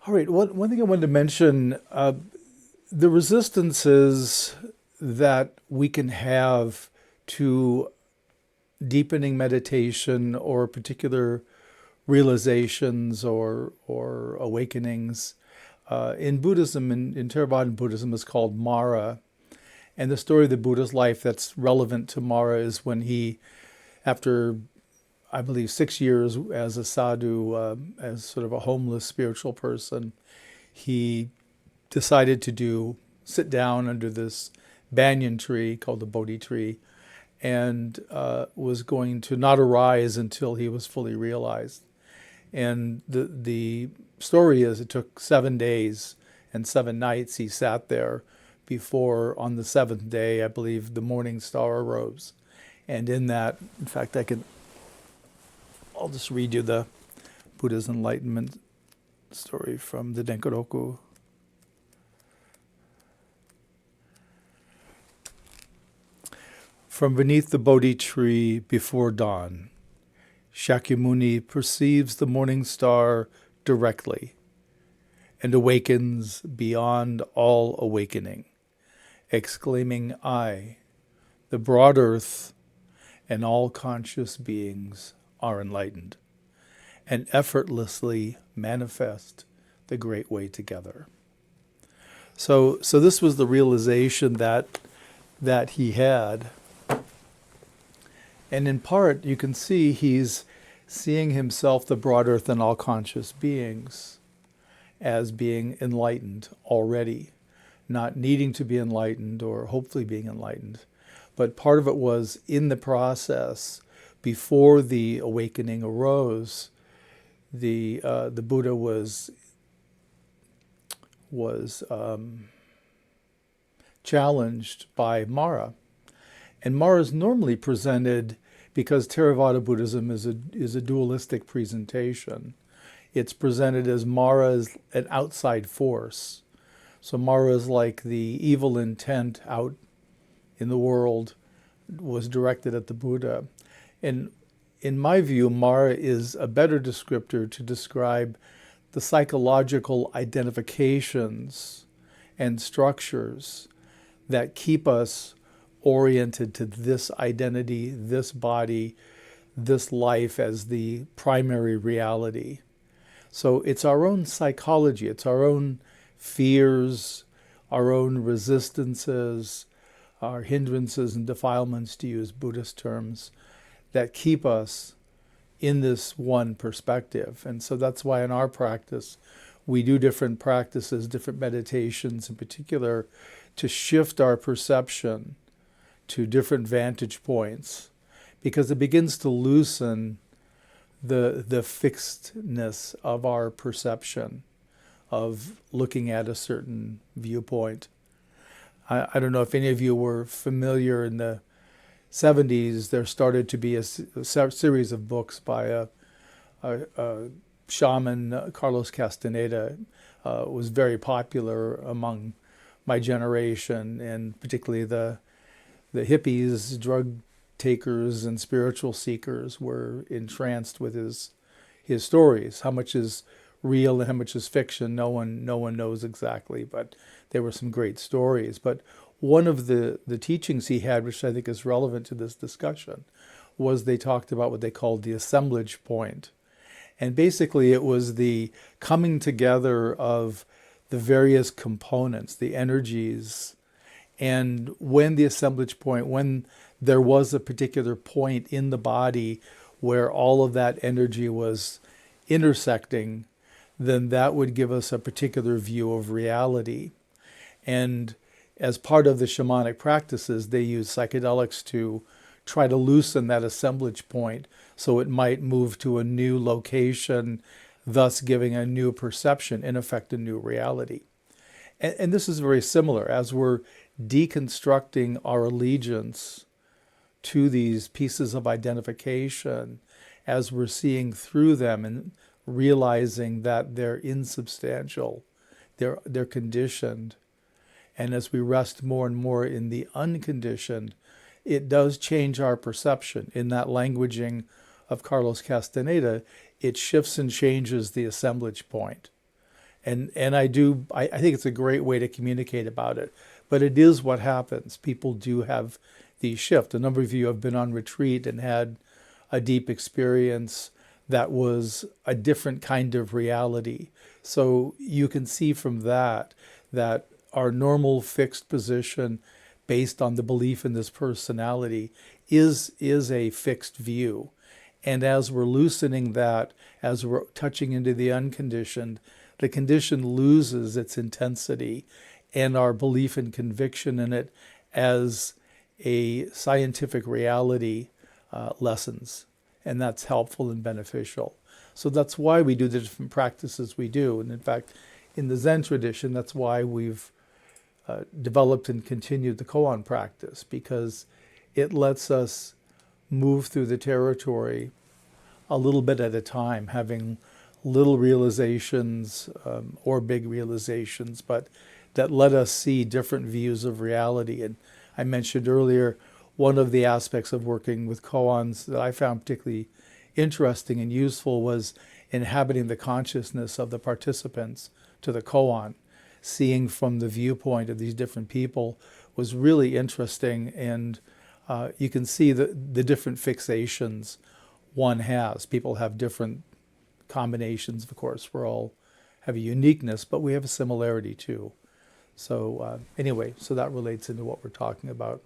All right, one thing I wanted to mention, the resistances that we can have to deepening meditation or particular realizations or awakenings. In Buddhism, in Theravadan Buddhism, is called Mara. And the story of the Buddha's life that's relevant to Mara is when he, after I believe 6 years as a sadhu, as sort of a homeless spiritual person, he decided to sit down under this banyan tree called the Bodhi tree, and was going to not arise until he was fully realized. And the story is it took 7 days and 7 nights he sat there before on the seventh day, I believe, the morning star arose. And in that, in fact, I'll just read you the Buddha's enlightenment story from the Denkaroku. From beneath the Bodhi tree before dawn, Shakyamuni perceives the morning star directly and awakens beyond all awakening, exclaiming, I, the broad earth, and all conscious beings are enlightened, and effortlessly manifest the great way together. So this was the realization that he had. And in part, you can see he's seeing himself, the broad earth, and all conscious beings as being enlightened already, not needing to be enlightened or hopefully being enlightened. But part of it was in the process, before the awakening arose, the Buddha was challenged by Mara. And Mara is normally presented, because Theravada Buddhism is a dualistic presentation. It's presented as Mara as an outside force. So Mara is like the evil intent out in the world was directed at the Buddha. And in my view, Mara is a better descriptor to describe the psychological identifications and structures that keep us oriented to this identity, this body, this life as the primary reality. So it's our own psychology, it's our own fears, our own resistances, our hindrances and defilements, to use Buddhist terms, that keep us in this one perspective. And so that's why in our practice, we do different practices, different meditations in particular, to shift our perception to different vantage points, because it begins to loosen the fixedness of our perception of looking at a certain viewpoint. I don't know if any of you were familiar in the 70s, there started to be a series of books by a shaman, Carlos Castaneda, was very popular among my generation, and particularly the hippies, drug takers, and spiritual seekers were entranced with his stories. How much is real and how much is fiction, no one knows exactly, but there were some great stories. But one of the teachings he had, which I think is relevant to this discussion, was they talked about what they called the assemblage point. And basically it was the coming together of the various components, the energies. And when the assemblage point, when there was a particular point in the body where all of that energy was intersecting, then that would give us a particular view of reality. And as part of the shamanic practices, they use psychedelics to try to loosen that assemblage point so it might move to a new location, thus giving a new perception, in effect, a new reality. And this is very similar. As we're deconstructing our allegiance to these pieces of identification, as we're seeing through them and realizing that they're insubstantial, they're conditioned, and as we rest more and more in the unconditioned, it does change our perception. In that languaging of Carlos Castaneda, it shifts and changes the assemblage point. And I think it's a great way to communicate about it. But it is what happens. People do have these shifts. A number of you have been on retreat and had a deep experience that was a different kind of reality. So you can see from that that our normal fixed position based on the belief in this personality is a fixed view. And as we're loosening that, as we're touching into the unconditioned, the condition loses its intensity, and our belief and conviction in it as a scientific reality lessens. And that's helpful and beneficial. So that's why we do the different practices we do. And in fact, in the Zen tradition, that's why we've developed and continued the koan practice, because it lets us move through the territory a little bit at a time, having little realizations or big realizations, but that let us see different views of reality. And I mentioned earlier, one of the aspects of working with koans that I found particularly interesting and useful was inhabiting the consciousness of the participants to the koan. Seeing from the viewpoint of these different people was really interesting, and you can see the different fixations one has. People have different combinations, of course. We all have a uniqueness, but we have a similarity too. So anyway, so that relates into what we're talking about.